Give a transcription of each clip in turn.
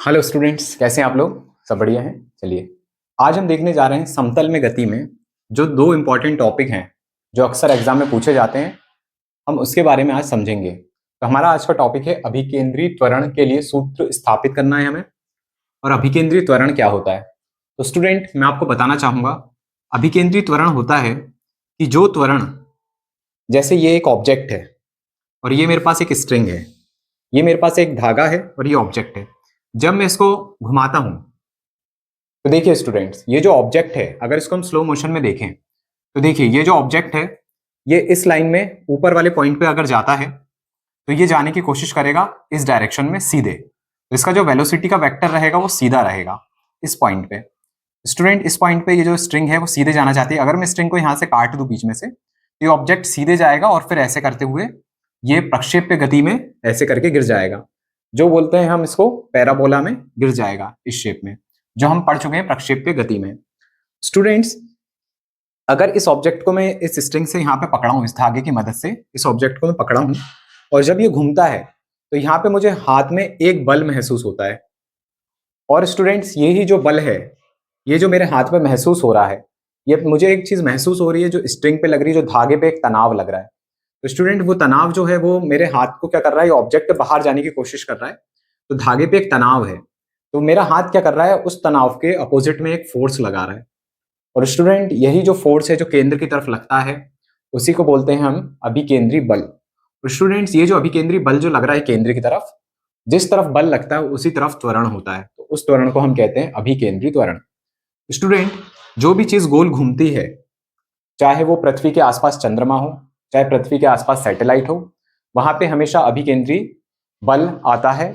Hello students, कैसे हैं आप लोग? सब बढ़िया हैं। चलिए, आज हम देखने जा रहे हैं समतल में गति में जो दो इम्पॉर्टेंट टॉपिक हैं जो अक्सर एग्जाम में पूछे जाते हैं, हम उसके बारे में आज समझेंगे। तो हमारा आज का टॉपिक है अभिकेंद्री त्वरण के लिए सूत्र स्थापित करना है हमें, और अभिकेंद्री त्वरण क्या होता है। तो स्टूडेंट, मैं आपको बताना चाहूंगा, अभिकेंद्री त्वरण होता है कि जो त्वरण, जैसे ये एक ऑब्जेक्ट है और ये मेरे पास एक स्ट्रिंग है, ये मेरे पास एक धागा है और ये ऑब्जेक्ट है। जब मैं इसको घुमाता हूं तो देखिए स्टूडेंट्स, ये जो ऑब्जेक्ट है, अगर इसको हम स्लो मोशन में देखें तो देखिए ये जो ऑब्जेक्ट है, ये इस लाइन में ऊपर वाले पॉइंट पे अगर जाता है तो ये जाने की कोशिश करेगा इस डायरेक्शन में सीधे। तो इसका जो वेलोसिटी का वेक्टर रहेगा वो सीधा रहेगा इस पॉइंट पे। स्टूडेंट, इस पॉइंट पे ये जो स्ट्रिंग है वो सीधे जाना चाहती है। अगर मैं स्ट्रिंग को यहाँ से काट दूं बीच में से, तो ये ऑब्जेक्ट सीधे जाएगा और फिर ऐसे करते हुए ये प्रक्षेप्य गति में ऐसे करके गिर जाएगा, जो बोलते हैं हम इसको पैराबोला में गिर जाएगा, इस शेप में, जो हम पढ़ चुके हैं प्रक्षेप्य गति में। स्टूडेंट्स, अगर इस ऑब्जेक्ट को मैं इस स्ट्रिंग से यहाँ पे पकड़ा हूँ, इस धागे की मदद से इस ऑब्जेक्ट को मैं पकड़ा हूँ, और जब ये घूमता है तो यहाँ पे मुझे हाथ में एक बल महसूस होता है। और स्टूडेंट्स, यही जो बल है, ये जो मेरे हाथ में महसूस हो रहा है, ये मुझे एक चीज महसूस हो रही है जो स्ट्रिंग पे लग रही है, जो धागे पे एक तनाव लग रहा है। तो स्टूडेंट, वो तनाव जो है वो मेरे हाथ को क्या कर रहा है, ऑब्जेक्ट बाहर जाने की कोशिश कर रहा है, तो धागे पे एक तनाव है। तो मेरा हाथ क्या कर रहा है, उस तनाव के अपोजिट में एक फोर्स लगा रहा है। और स्टूडेंट, यही जो फोर्स है जो केंद्र की तरफ लगता है, उसी को बोलते हैं हम अभिकेंद्री बल। तो स्टूडेंट्स, ये जो अभिकेंद्री बल जो लग रहा है केंद्र की तरफ, जिस तरफ बल लगता है उसी तरफ त्वरण होता है, तो उस त्वरण को हम कहते हैं अभिकेंद्री त्वरण। स्टूडेंट, जो भी चीज गोल घूमती है, चाहे वो पृथ्वी के आसपास चंद्रमा हो, चाहे पृथ्वी के आसपास सैटेलाइट हो, वहां पे हमेशा अभिकेंद्री बल आता है,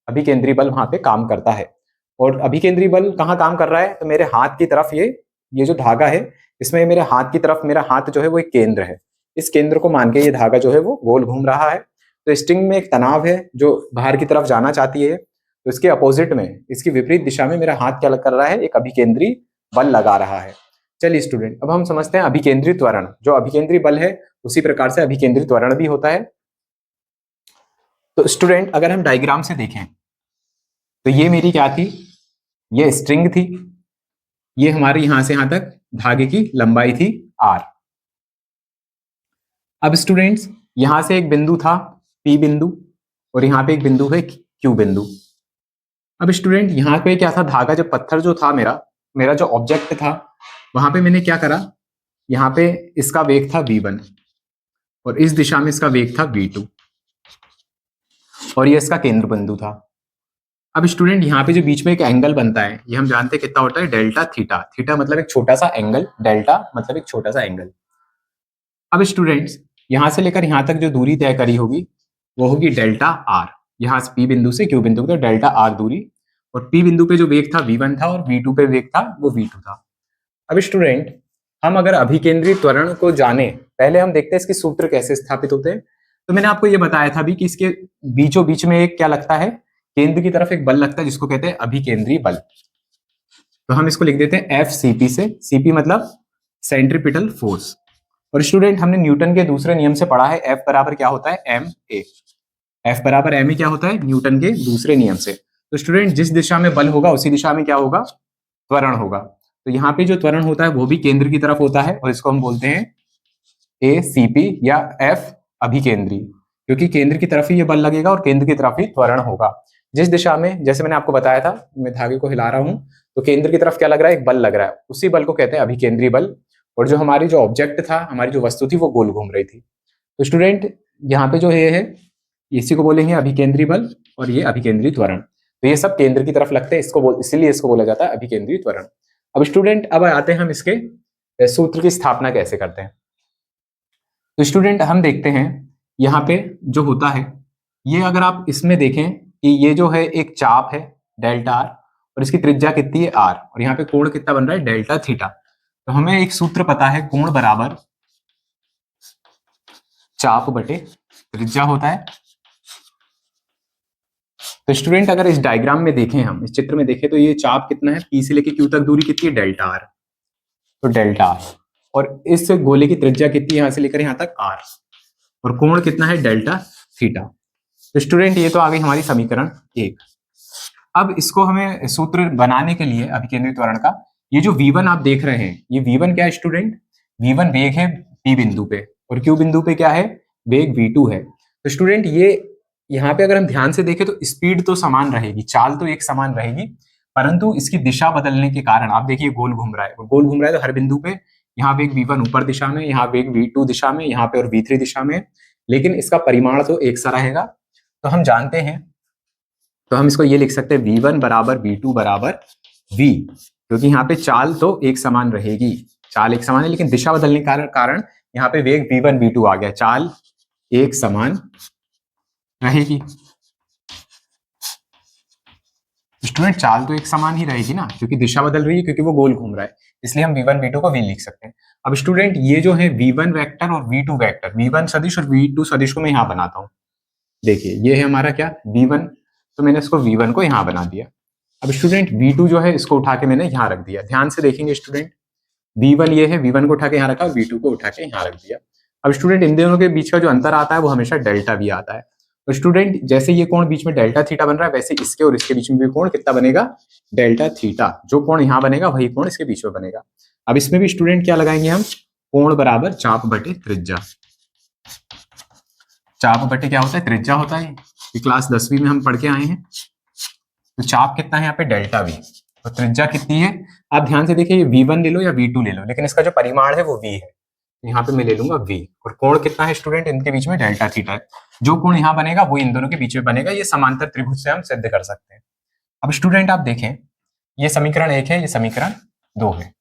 अभिकेंद्री बल वहां पे काम करता है। और अभिकेंद्री बल कहाँ काम कर रहा है, तो मेरे हाथ की तरफ ये जो धागा है, इसमें मेरे हाथ की तरफ, मेरा हाथ जो है वो एक केंद्र है, इस केंद्र को मान के ये धागा जो है वो गोल घूम रहा है। तो स्ट्रिंग में एक तनाव है जो बाहर की तरफ जाना चाहती है, तो इसके अपोजिट में, इसकी विपरीत दिशा में मेरा हाथ क्या कर रहा है, एक अभिकेंद्री बल लगा रहा है। चलिए स्टूडेंट, अब हम समझते हैं अभिकेंद्री त्वरण। जो अभिकेंद्री बल है उसी प्रकार से अभिकेंद्री त्वरण भी होता है। तो स्टूडेंट, अगर हम डायग्राम से देखें तो ये मेरी क्या थी, ये स्ट्रिंग थी, ये हमारी यहां से यहां तक धागे की लंबाई थी r। अब स्टूडेंट्स, यहां से एक बिंदु था P बिंदु, और यहां पे एक बिंदु है Q बिंदु। अब स्टूडेंट, यहाँ पे क्या था, धागा जो पत्थर जो था, मेरा मेरा जो ऑब्जेक्ट था, वहां पे मैंने क्या करा, यहाँ पे इसका वेग था v1 और इस दिशा में इसका वेग था v2, और ये इसका केंद्र बिंदु था। अब स्टूडेंट, यहाँ पे जो बीच में एक एंगल बनता है, ये हम जानते हैं कितना होता है, डेल्टा थीटा। थीटा मतलब एक छोटा सा एंगल, डेल्टा मतलब एक छोटा सा एंगल। अब स्टूडेंट्स, यहां से लेकर यहां तक जो दूरी तय करी होगी वो होगी डेल्टा आर। यहाँ से P बिंदु से Q बिंदु तक डेल्टा आर दूरी, और P बिंदु पे जो वेग था v1 था और v2 पे वेग था वो v2 था। अब स्टूडेंट, हम अगर अभिकेंद्री त्वरण को जाने, पहले हम देखते हैं इसके सूत्र कैसे स्थापित होते हैं। तो मैंने आपको ये बताया था भी कि इसके बीचों बीच में एक क्या लगता है, केंद्र की तरफ एक बल लगता है जिसको कहते हैं अभिकेंद्री बल। तो हम इसको लिख देते हैं FCP से, CP मतलब सेंट्रीपिटल फोर्स। और स्टूडेंट, हमने न्यूटन के दूसरे नियम से पढ़ा है F बराबर क्या होता है, ma। F बराबर ma क्या होता है, न्यूटन के दूसरे नियम से। तो स्टूडेंट, जिस दिशा में बल होगा उसी दिशा में क्या होगा, त्वरण होगा। तो यहाँ पे जो त्वरण होता है वो भी केंद्र की तरफ होता है, और इसको हम बोलते हैं ACP या F अभिकेंद्री, क्योंकि केंद्र की तरफ ही ये बल लगेगा और केंद्र की तरफ ही त्वरण होगा। जिस दिशा में, जैसे मैंने आपको बताया था, मैं धागे को हिला रहा हूं तो केंद्र की तरफ क्या लग रहा है, एक बल लग रहा है, उसी बल को कहते हैं अभिकेंद्री बल। और जो हमारी जो ऑब्जेक्ट था, हमारी जो वस्तु थी, वो गोल घूम रही थी। तो स्टूडेंट, यहाँ पे जो ये है, इसी को बोलेंगे अभिकेंद्री बल, और ये अभिकेंद्री त्वरण। तो ये सब केंद्र की तरफ लगते हैं, इसीलिए इसको बोला जाता है अभिकेंद्री त्वरण। अब स्टूडेंट, अब आते हैं हम इसके सूत्र की स्थापना कैसे करते हैं। तो स्टूडेंट, हम देखते हैं यहाँ पे जो होता है, ये अगर आप इसमें देखें कि ये जो है एक चाप है डेल्टा आर, और इसकी त्रिज्या कितनी है r, और यहाँ पे कोण कितना बन रहा है, डेल्टा थीटा। तो हमें एक सूत्र पता है, कोण बराबर चाप बटे त्रिज्या होता है। तो स्टूडेंट, अगर इस डायग्राम में देखें, हम इस चित्र में देखें, तो ये चाप कितना है, P से लेके Q तक दूरी कितनी है, डेल्टा आर। तो डेल्टा आर, और इस गोले की त्रिज्या कितनी है, यहां से लेकर यहां तक r, और कोण कितना है, डेल्टा थीटा। तो स्टूडेंट, ये तो आ गई हमारी समीकरण 1। अब इसको हमें सूत्र बनाने के लिए अभिकेंद्रित त्वरण का, ये जो V1 आप देख रहे हैं, ये V1 क्या है स्टूडेंट? V1 वेग है P बिंदु पे, और Q बिंदु पे क्या है? वेग V2 है। तो स्टूडेंट ये यहाँ पे अगर हम ध्यान से देखें तो स्पीड तो समान रहेगी, चाल तो एक समान रहेगी, परंतु इसकी दिशा बदलने के कारण आप देखिए गोल घूम रहा है, गोल घूम रहा है तो हर बिंदु पे यहाँ वेग V1 ऊपर दिशा में, यहाँ वेग V2 दिशा में, यहाँ पे और V3 दिशा में, लेकिन इसका परिमाण तो एक सा रहेगा। तो हम जानते हैं, तो हम इसको ये लिख सकते हैं V1 बराबर V2 बराबर V, क्योंकि यहाँ पे चाल तो एक समान रहेगी, चाल एक समान है, लेकिन दिशा बदलने के कारण यहाँ पे वेग V1 V2 आ गया, चाल एक समान रहेगी। स्टूडेंट चाल तो एक समान ही रहेगी ना, क्योंकि दिशा बदल रही है, क्योंकि वो गोल घूम रहा है, इसलिए हम V1 V2 को V लिख सकते हैं। अब स्टूडेंट ये जो है V1 वेक्टर और V2 वेक्टर, V1 सदिश और V2 सदिश को मैं यहाँ बनाता हूँ। देखिए ये है हमारा क्या V1, तो मैंने इसको V1 को यहाँ बना दिया। अब स्टूडेंट V2 जो है इसको उठा के मैंने यहाँ रख दिया। ध्यान से देखेंगे स्टूडेंट, V1 ये है, V1 को उठा के यहाँ रखा, V2 को उठा के यहाँ रख दिया। अब स्टूडेंट इन दोनों के बीच का जो अंतर आता है वो हमेशा डेल्टा V आता है। तो स्टूडेंट जैसे ये कोण बीच में डेल्टा थीटा बन रहा है, वैसे इसके और इसके बीच में भी कोण कितना बनेगा? Delta theta. जो कोण यहाँ बनेगा वही कोण इसके बीच में बनेगा। अब इसमें भी स्टूडेंट क्या लगाएंगे हम? कोण बराबर चाप बटे त्रिज्या। चाप बटे क्या होता है? त्रिज्या होता है, ये क्लास 10वीं में हम पढ़ के आए हैं। तो चाप कितना है यहाँ पे? Delta V। तो त्रिज्या कितनी है? आप ध्यान से देखिए, V1 ले लो या V2 ले लो, लेकिन इसका जो परिमाण है वो V है, यहाँ पे मैं ले लूंगा V। और कोण कितना है स्टूडेंट? इनके बीच में डेल्टा थीटा है। जो कोण यहाँ बनेगा वो इन दोनों के बीच में बनेगा। ये समांतर त्रिभुज से हम सिद्ध कर सकते हैं। अब स्टूडेंट आप देखें, ये समीकरण 1 है, ये समीकरण 2 है।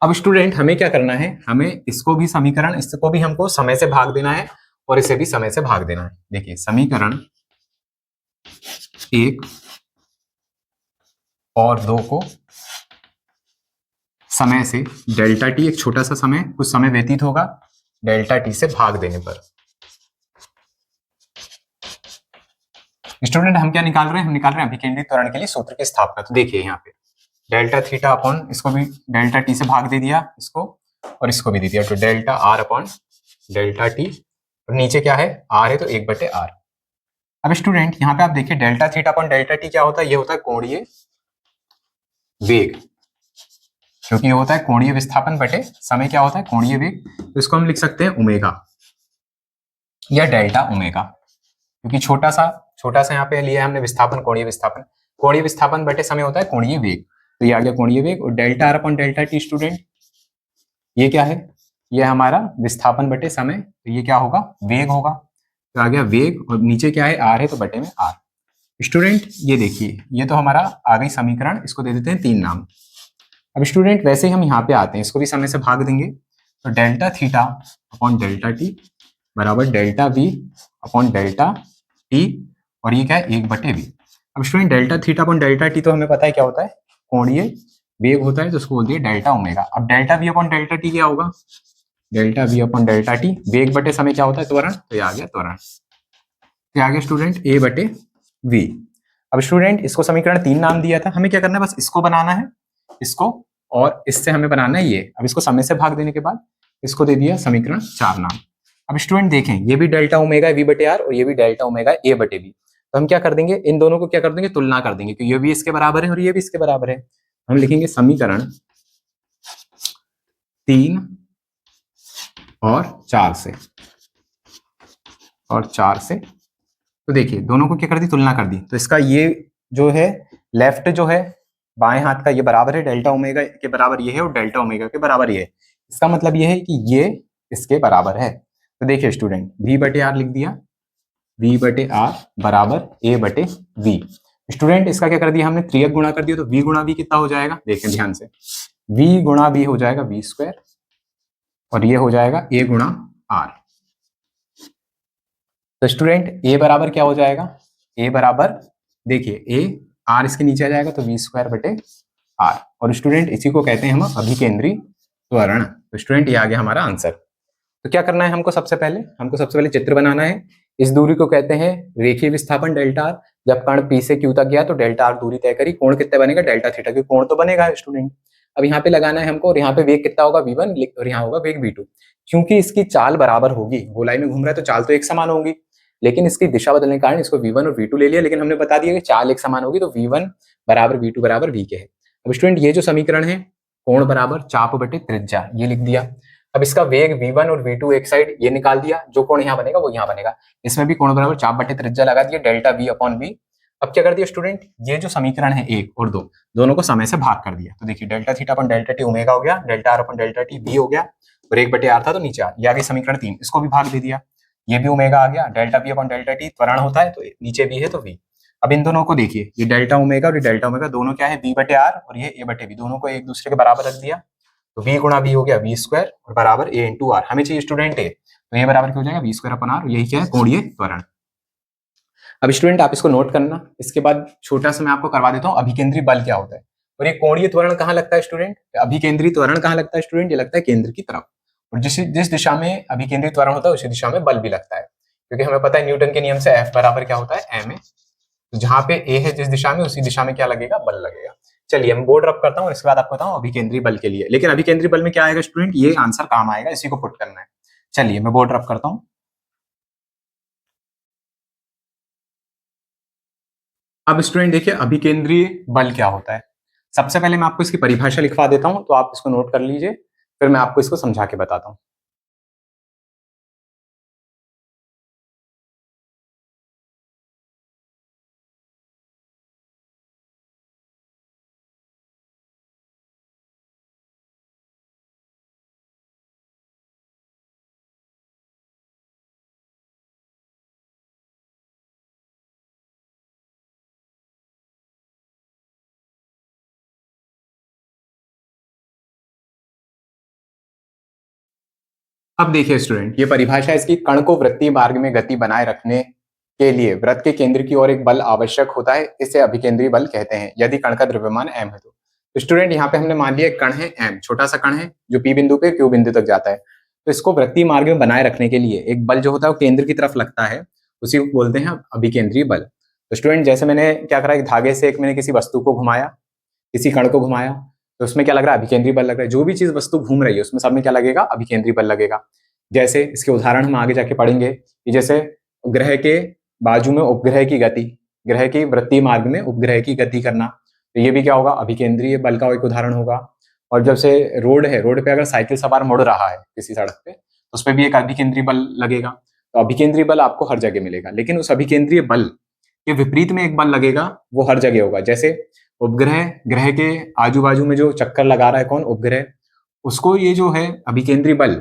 अब स्टूडेंट हमें क्या करना है? हमें इसको भी समीकरण, इसको भी हमको समय से भाग देना है और इसे भी समय से भाग देना है। देखिए समीकरण 1 और 2 को समय से, डेल्टा टी एक छोटा सा समय, कुछ समय व्यतीत होगा, डेल्टा टी से भाग देने पर स्टूडेंट हम क्या निकाल रहे हैं? हम निकाल रहे हैं अभिकेंद्रित त्वरण के लिए सूत्र की स्थापना। तो देखिए यहाँ पे डेल्टा थीटा अपॉन, इसको भी डेल्टा टी से भाग दे दिया, इसको और इसको भी दे दिया, तो delta R upon delta T, और नीचे क्या है? आर है, तो 1/r। अब स्टूडेंट यहाँ पे आप देखिए delta theta upon delta T क्या होता है? ये होता है कोणीय वेग, क्योंकि ये होता है कोणीय विस्थापन बटे समय क्या होता है? कोणीय वेग। तो इसको हम लिख सकते हैं ओमेगा या डेल्टा ओमेगा, क्योंकि छोटा सा यहाँ पे लिया है हमने विस्थापन, कोणीय विस्थापन। कोणीय विस्थापन बटे समय होता है कोणीय वेग, तो ये आ गया कोणीय वेग। और delta R upon delta T student ये क्या है? ये हमारा विस्थापन बटे समय, तो ये क्या होगा? वेग होगा। तो आ गया वेग, और नीचे क्या है? आर है, तो बटे में आर। स्टूडेंट ये देखिए, ये तो हमारा आ गई समीकरण, इसको दे देते हैं 3 नाम। अब स्टूडेंट वैसे ही हम यहाँ पे आते हैं, इसको भी समय से भाग देंगे, तो delta theta upon delta T बराबर delta V upon delta T, और ये क्या है? 1/v। अब student delta theta upon delta T तो हमें पता है क्या होता है? कोणीय वेग होता है, तो उसको बोल दिए डेल्टा ओमेगा। अब delta V upon delta T क्या होगा? Delta V upon delta T, वेग बटे समय क्या होता है? त्वरण, तो ये आ गया त्वरण। तो आ गया स्टूडेंट A/v। अब स्टूडेंट इसको समीकरण 3 नाम दिया था, हमें क्या करना है? बस इसको बनाना है, इसको, और इससे हमें बनाना है ये। अब इसको समय से भाग देने के बाद इसको दे दिया समीकरण 4 नाम। अब स्टूडेंट देखें, ये भी डेल्टा ओमेगा V/r और ये भी डेल्टा ओमेगा A/v। तो हम क्या कर देंगे? इन दोनों को क्या कर देंगे? तुलना कर देंगे, क्योंकि ये भी इसके बराबर है और ये भी इसके बराबर है। हम लिखेंगे समीकरण 3 और 4 से, तो देखिए दोनों को क्या कर दी? तुलना कर दी। तो इसका ये जो है लेफ्ट जो है बाएं हाथ का, ये बराबर है डेल्टा ओमेगा के बराबर ये है, और डेल्टा ओमेगा के बराबर ये है। इसका मतलब ये है कि ये इसके बराबर है। तो देखिए स्टूडेंट V/r लिख दिया, V/r बराबर A/v। स्टूडेंट इसका क्या कर दिया हमने? त्रियक गुणा कर दिया, तो V गुणा V कितना हो जाएगा? देखें ध्यान से, V गुणा V हो जाएगा V², और ये हो जाएगा A गुणा R। तो स्टूडेंट A बराबर क्या हो जाएगा? A बराबर, देखिए A, R इसके नीचे आ जाएगा, तो V²/r। और स्टूडेंट इसी को कहते हैं हम अभिकेंद्री त्वरण। तो स्टूडेंट ये आ गया हमारा आंसर। तो क्या करना है हमको? सबसे पहले चित्र बनाना है। इस दूरी को कहते हैं रेखीय विस्थापन डेल्टा आर। जब कण P से Q तक गया तो डेल्टा आर दूरी तय करी, कोण कितना बनेगा? डेल्टा थीटा, क्योंकि कोण तो बनेगा स्टूडेंट। अब यहाँ पे लगाना है हमको, और यहाँ पे वेग कितना होगा? V1, और यहाँ होगा वेग V2। क्योंकि इसकी चाल बराबर होगी, गोलाई में घूम रहा है तो चाल तो एक समान होगी, लेकिन इसकी दिशा बदलने के कारण इसको v1 और v2 ले लिया, लेकिन हमने बता दिया कि चाल एक समान होगी तो v1 बराबर v2 बराबर v के है। अब स्टूडेंट ये जो समीकरण है कोण बराबर चाप बटे त्रिज्या ये लिख दिया। अब इसका वेग v1 और v2 एक साइड ये निकाल दिया, जो कोण यहाँ बनेगा वो यहाँ बनेगा। इसमें भी कोण बराबर चाप बटे त्रिज्या लगा दिया, डेल्टा v अपॉन v। अब क्या कर दिया स्टूडेंट, ये जो समीकरण है 1 और 2 दोनों को समय से भाग कर दिया। तो देखिए delta theta upon delta T omega हो गया, delta R upon delta T v हो गया, और 1/r था तो नीचे आ गया समीकरण 3, इसको भी भाग दे दिया। ये भी ओमेगा आ गया, delta v upon delta T त्वरण होता है तो नीचे भी है तो v। अब इन दोनों को देखिए, ये डेल्टा ओमेगा और ये डेल्टा ओमेगा दोनों क्या है v/r और ये a/v, दोनों को एक दूसरे के बराबर रख दिया तो v गुणा v हो गया v स्क्वायर और बराबर a इंटू आर। हमें चाहिए स्टूडेंट a, तो ये बराबर क्या हो जाएगा v स्क्वायर अपॉन r, यही क्या है कोणीय त्वरण। अब स्टूडेंट आप इसको नोट करना, इसके बाद छोटा सा मैं आपको करवा देता हूँ अभिकेंद्री बल क्या होता है। और ये कोणीय त्वरण कहाँ लगता है स्टूडेंट, अभिकेंद्री त्वरण कहाँ लगता है स्टूडेंट, ये लगता है केंद्र की तरफ, और जिस दिशा में अभिकेंद्री त्वरण होता है उसी दिशा में बल भी लगता है, क्योंकि हमें पता है न्यूटन के नियम से F बराबर क्या होता है ma। तो जहां पे a है जिस दिशा में उसी दिशा में क्या लगेगा, बल लगेगा। चलिए मैं बोर्ड रब करता हूँ, इसके बाद आपको बताऊँ अभिकेंद्री बल के लिए। लेकिन अभिकेंद्री बल में क्या आएगा स्टूडेंट, ये आंसर काम आएगा, इसी को पुट करना है। चलिए मैं बोर्ड रब करता हूँ। अब स्टूडेंट देखिए अभिकेंद्रीय बल क्या होता है। सबसे पहले मैं आपको इसकी परिभाषा लिखवा देता हूं, तो आप इसको नोट कर लीजिए, फिर मैं आपको इसको समझा के बताता हूं। अब देखिए स्टूडेंट, ये परिभाषा इसकी, कण को वृत्तीय मार्ग में गति बनाए रखने के लिए वृत्त के केंद्र की ओर एक बल आवश्यक होता है, इसे अभिकेंद्रीय बल कहते हैं यदि कण का द्रव्यमान m है तो स्टूडेंट यहाँ पे हमने मान लिया एक कण है m, छोटा सा कण है जो p बिंदु पे q बिंदु तक जाता है, तो इसको वृत्तीय मार्ग में बनाए रखने के लिए एक बल जो होता है वो केंद्र की तरफ लगता है, उसी को बोलते हैं अभिकेंद्रीय बल। तो स्टूडेंट जैसे मैंने क्या करा, एक धागे से मैंने किसी वस्तु को घुमाया, किसी कण को घुमाया, तो उसमें क्या लग रहा है, अभिकेंद्रीय बल लग रहा है। जो भी चीज वस्तु घूम रही है उसमें सब में क्या लगेगा, अभिकेंद्रीय बल लगेगा। जैसे इसके उदाहरण हम आगे जाके पढ़ेंगे कि जैसे ग्रह के बाजू में उपग्रह की गति, ग्रह की वृत्तीय मार्ग में उपग्रह की गति करना, तो ये भी क्या होगा, अभिकेंद्रीय बल का एक उदाहरण होगा। और जब से रोड है, रोड पे अगर साइकिल सवार मुड़ रहा है किसी सड़क पे, तो उस पर भी एक अभिकेंद्रीय बल लगेगा। तो अभिकेंद्रीय बल आपको हर जगह मिलेगा, लेकिन उस अभिकेंद्रीय बल के विपरीत में एक बल लगेगा, वो हर जगह होगा। जैसे उपग्रह, ग्रह के आजू बाजू में जो चक्कर लगा रहा है कौन, उपग्रह, उसको ये जो है अभिकेंद्रीय बल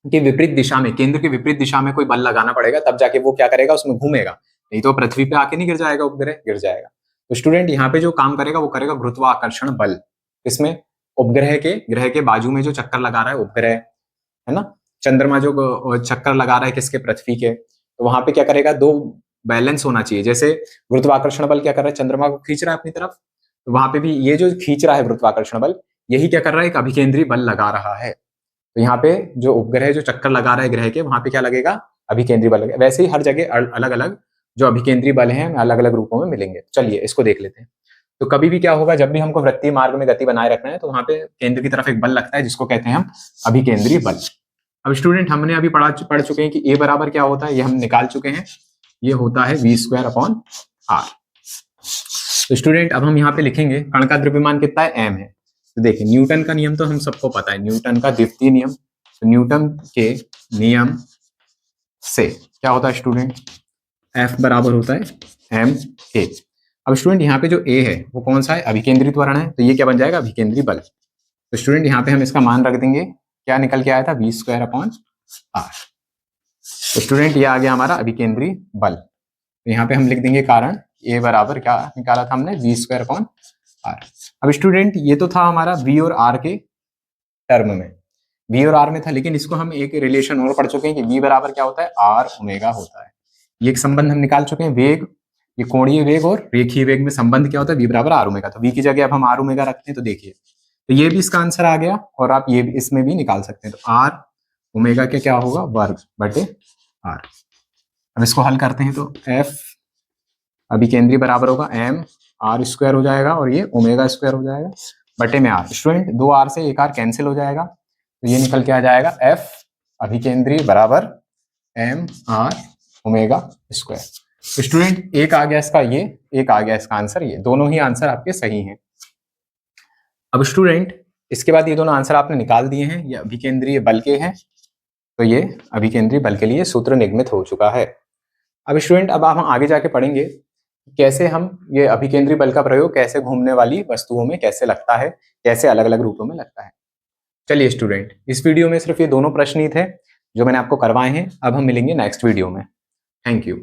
के विपरीत दिशा में, केंद्र के विपरीत दिशा में कोई बल लगाना पड़ेगा, तब जाके वो क्या करेगा, उसमें घूमेगा, नहीं तो पृथ्वी पे आके नहीं गिर जाएगा, उपग्रह गिर जाएगा। तो स्टूडेंट यहाँ पे जो काम करेगा वो करेगा गुरुत्वाकर्षण बल। इसमें उपग्रह के, ग्रह के बाजू में जो चक्कर लगा रहा है उपग्रह, है ना, चंद्रमा जो चक्कर लगा रहा है किसके, पृथ्वी के, तो वहां पे क्या करेगा, दो बैलेंस होना चाहिए। जैसे गुरुत्वाकर्षण बल क्या कर रहा है, चंद्रमा को खींच रहा है अपनी तरफ, तो वहां पे भी ये जो खींच रहा है गुरुत्वाकर्षण बल, यही क्या कर रहा है, एक अभिकेंद्रीय बल लगा रहा है। तो यहाँ पे जो उपग्रह जो चक्कर लगा रहा है ग्रह के, वहां पे क्या लगेगा, अभिकेंद्रीय बल लगेगा। वैसे ही हर जगह अलग अलग जो अभिकेंद्रीय बल हैं अलग अलग रूपों में मिलेंगे। चलिए इसको देख लेते हैं। तो कभी भी क्या होगा, जब भी हमको वृत्तीय मार्ग में गति बनाए रखना है तो वहां पे केंद्र की तरफ एक बल लगता है जिसको कहते हैं हम अभिकेंद्रीय बल। अब स्टूडेंट हमने अभी पढ़ चुके हैं कि ए बराबर क्या होता है, ये हम निकाल चुके हैं, ये होता है v स्क्वायर अपॉन r। तो स्टूडेंट अब हम यहाँ पे लिखेंगे कण का द्रव्यमान कितना है, m है। तो देखिए न्यूटन का नियम तो हम सबको पता है, न्यूटन का द्वितीय नियम, तो न्यूटन के नियम से क्या होता है स्टूडेंट, F बराबर होता है m a। अब स्टूडेंट यहाँ पे जो a है वो कौन सा है, अभिकेंद्री त्वरण है, तो ये क्या बन जाएगा, अभिकेंद्री बल। तो स्टूडेंट यहाँ पे हम इसका मान रख देंगे, क्या निकल के आया था, v स्क्वायर अपॉन r। तो स्टूडेंट ये आ गया हमारा अभिकेंद्री बल। तो यहाँ पे हम लिख देंगे कारण, a बराबर क्या निकाला था हमने, v स्क्वायर अपॉन r। अब स्टूडेंट ये तो था हमारा v और r के टर्म में, v और r में था, लेकिन इसको हम एक रिलेशन और पढ़ चुके हैं कि v बराबर क्या होता है, r ओमेगा होता है। ये एक संबंध हम निकाल चुके हैं, वेग, ये कोणीय वेग और रेखीय वेग में संबंध क्या होता है, v बराबर r ओमेगा। तो v की जगह अब हम r ओमेगा रखते हैं, तो देखिए तो ये भी इसका आंसर आ गया, और आप ये भी इसमें भी निकाल सकते हैं। तो r ओमेगा के क्या होगा, वर्ग बटे r। अब इसको हल करते हैं तो f अभिकेंद्री बराबर होगा m r स्क्वायर हो जाएगा, और ये ओमेगा स्क्वायर हो जाएगा बटे में r। स्टूडेंट दो r से एक r कैंसिल हो जाएगा, तो ये निकल के आ जाएगा f अभिकेंद्री बराबर m r omega square. Student एक आ गया इसका ये, एक आ गया इसका आंसर ये, दोनों ही आंसर आपके सही हैं। अब स्टूडेंट इसके बाद ये दोनों आंसर आपने निकाल दिए हैं, ये अभिकेंद्रीय बल के हैं, तो ये अभिकेंद्रीय बल के लिए सूत्र निर्मित हो चुका है। अब स्टूडेंट अब हम आगे जाके पढ़ेंगे कैसे हम ये अभिकेंद्रीय बल का प्रयोग कैसे घूमने वाली वस्तुओं में कैसे लगता है, कैसे अलग अलग रूपों में लगता है। चलिए स्टूडेंट, इस वीडियो में सिर्फ ये दोनों प्रश्न ही थे जो मैंने आपको करवाए हैं। अब हम मिलेंगे नेक्स्ट वीडियो में। Thank you.